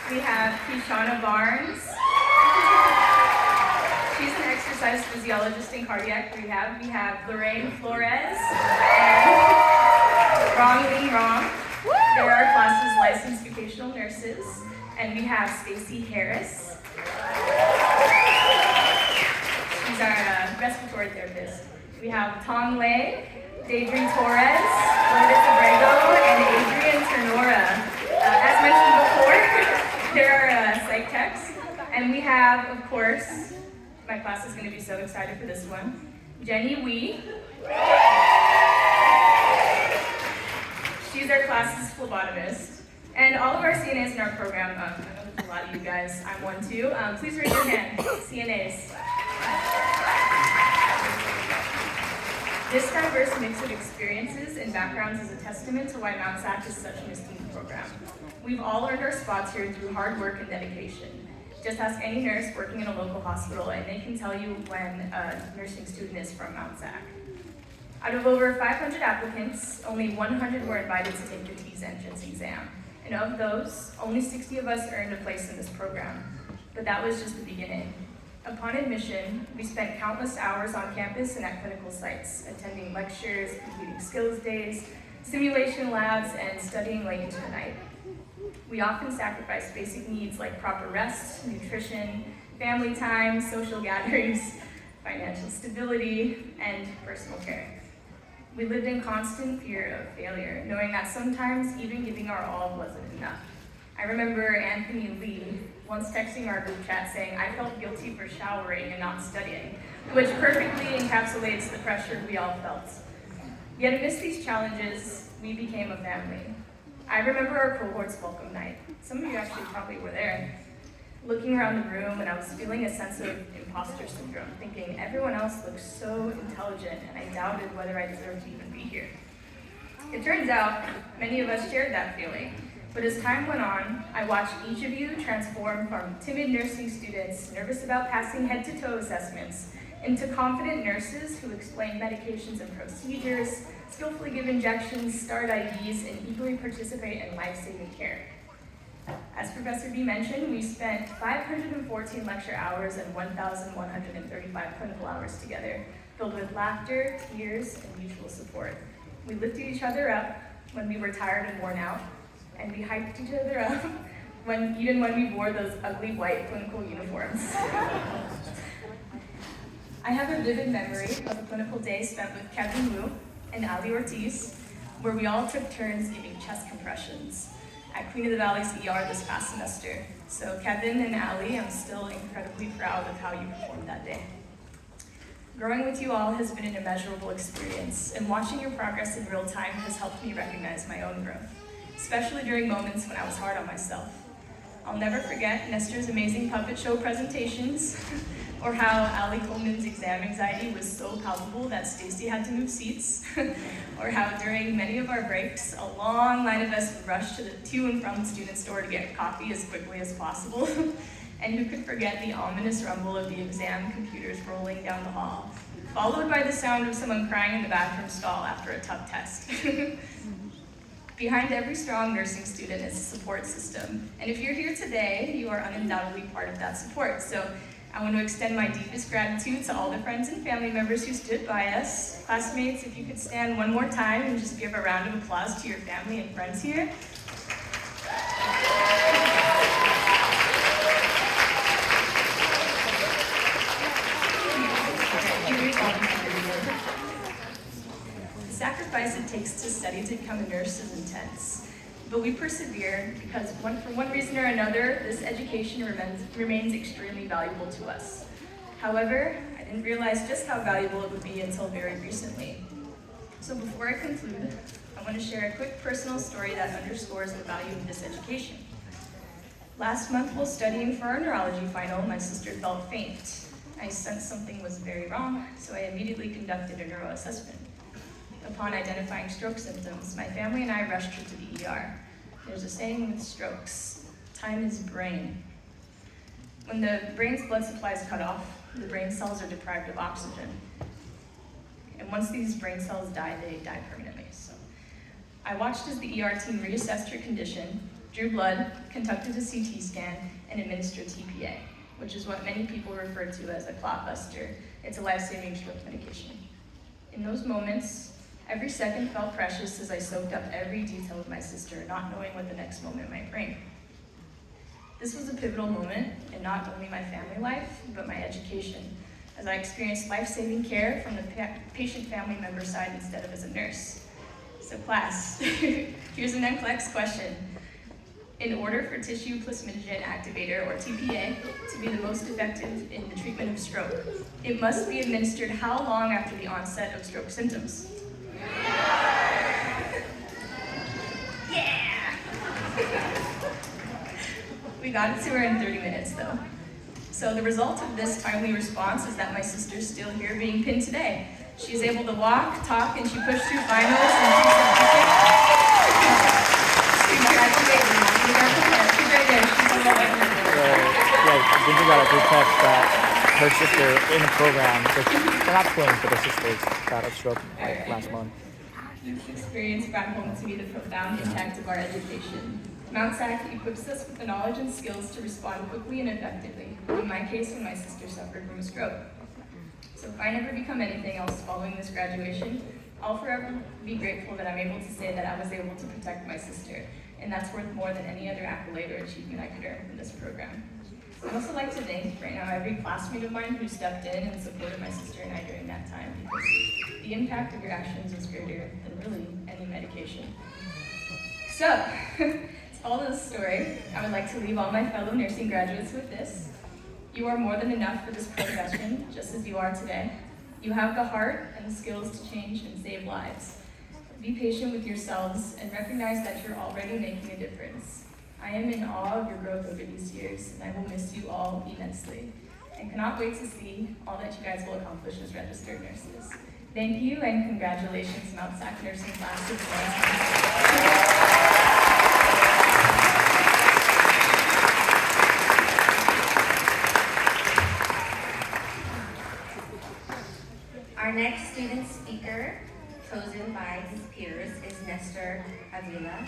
We have Kishana Barnes. She's an exercise physiologist in cardiac rehab. We have Lorraine Flores and Rong. They're our class's licensed vocational nurses. And we have Stacy Harris. She's our respiratory therapist. We have Tong Lei, Daedrine Torres, Lourdes Abrego, and Adrian Ternora. As mentioned before, there are psych techs. And we have, of course, my class is going to be so excited for this one, Jenny Wee. She's our class's phlebotomist. And all of our CNAs in our program, I know there's a lot of you guys, I'm one too. Please raise your hand, CNAs. This diverse mix of experiences and backgrounds is a testament to why Mt SAC is such an esteemed program. We've all earned our spots here through hard work and dedication. Just ask any nurse working in a local hospital and they can tell you when a nursing student is from Mt SAC. Out of over 500 applicants, only 100 were invited to take the TEAS entrance exam. And of those, only 60 of us earned a place in this program. But that was just the beginning. Upon admission, we spent countless hours on campus and at clinical sites, attending lectures, completing skills days, simulation labs, and studying late into the night. We often sacrificed basic needs like proper rest, nutrition, family time, social gatherings, financial stability, and personal care. We lived in constant fear of failure, knowing that sometimes even giving our all wasn't enough. I remember Anthony Lee once texting our group chat saying, "I felt guilty for showering and not studying," which perfectly encapsulates the pressure we all felt. Yet amidst these challenges, we became a family. I remember our cohort's welcome night. Some of you actually probably were there. Looking around the room, and I was feeling a sense of imposter syndrome, thinking everyone else looked so intelligent, and I doubted whether I deserved to even be here. It turns out many of us shared that feeling, but as time went on, I watched each of you transform from timid nursing students, nervous about passing head-to-toe assessments, into confident nurses who explain medications and procedures, skillfully give injections, start IVs, and eagerly participate in life-saving care. As Professor B mentioned, we spent 514 lecture hours and 1,135 clinical hours together, filled with laughter, tears, and mutual support. We lifted each other up when we were tired and worn out, and we hyped each other up even when we wore those ugly white clinical uniforms. I have a vivid memory of a clinical day spent with Kevin Wu and Ali Ortiz, where we all took turns giving chest compressions at Queen of the Valley's ER this past semester. So Kevin and Ali, I'm still incredibly proud of how you performed that day. Growing with you all has been an immeasurable experience, and watching your progress in real time has helped me recognize my own growth, especially during moments when I was hard on myself. I'll never forget Nestor's amazing puppet show presentations, or how Ali Coleman's exam anxiety was so palpable that Stacy had to move seats, or how during many of our breaks, a long line of us would rush to and from the student store to get coffee as quickly as possible. And who could forget the ominous rumble of the exam computers rolling down the hall, followed by the sound of someone crying in the bathroom stall after a tough test. Behind every strong nursing student is a support system. And if you're here today, you are undoubtedly part of that support. So I want to extend my deepest gratitude to all the friends and family members who stood by us. Classmates, if you could stand one more time and just give a round of applause to your family and friends here. The sacrifice it takes to study to become a nurse is intense, but we persevered because for one reason or another, this education remains extremely valuable to us. However, I didn't realize just how valuable it would be until very recently. So before I conclude, I want to share a quick personal story that underscores the value of this education. Last month, while studying for our neurology final, my sister felt faint. I sensed something was very wrong, so I immediately conducted a neuro assessment. Upon identifying stroke symptoms, my family and I rushed her to the ER. There's a saying with strokes, time is brain. When the brain's blood supply is cut off, the brain cells are deprived of oxygen. And once these brain cells die, they die permanently. So I watched as the ER team reassessed her condition, drew blood, conducted a CT scan, and administered TPA, which is what many people refer to as a clot buster. It's a life-saving stroke medication. In those moments, every second felt precious as I soaked up every detail of my sister, not knowing what the next moment might bring. This was a pivotal moment in not only my family life, but my education, as I experienced life-saving care from the patient family member side instead of as a nurse. So class, here's an NCLEX question. In order for tissue plasminogen activator, or TPA, to be the most effective in the treatment of stroke, it must be administered how long after the onset of stroke symptoms? Yeah! We got it to her in 30 minutes though. So the result of this timely response is that my sister's still here being pinned today. She's able to walk, talk, and she pushed through finals, and she's right there. I think we got a good text that her sister in the program, they're not twins, but her sisters got a stroke last month. This experience brought home to me the profound impact of our education. Mt SAC equips us with the knowledge and skills to respond quickly and effectively, in my case when my sister suffered from a stroke. So if I never become anything else following this graduation, I'll forever be grateful that I'm able to say that I was able to protect my sister, and that's worth more than any other accolade or achievement I could earn from this program. I'd also like to thank right now every classmate of mine who stepped in and supported my sister and I during that time, because the impact of your actions is greater than really any medication. So, to all this story, I would like to leave all my fellow nursing graduates with this. You are more than enough for this profession, just as you are today. You have the heart and the skills to change and save lives. Be patient with yourselves and recognize that you're already making a difference. I am in awe of your growth over these years, and I will miss you all immensely, and cannot wait to see all that you guys will accomplish as registered nurses. Thank you, and congratulations, Mt SAC nursing class of 2022. Our next student speaker, chosen by his peers, is Nestor Avila.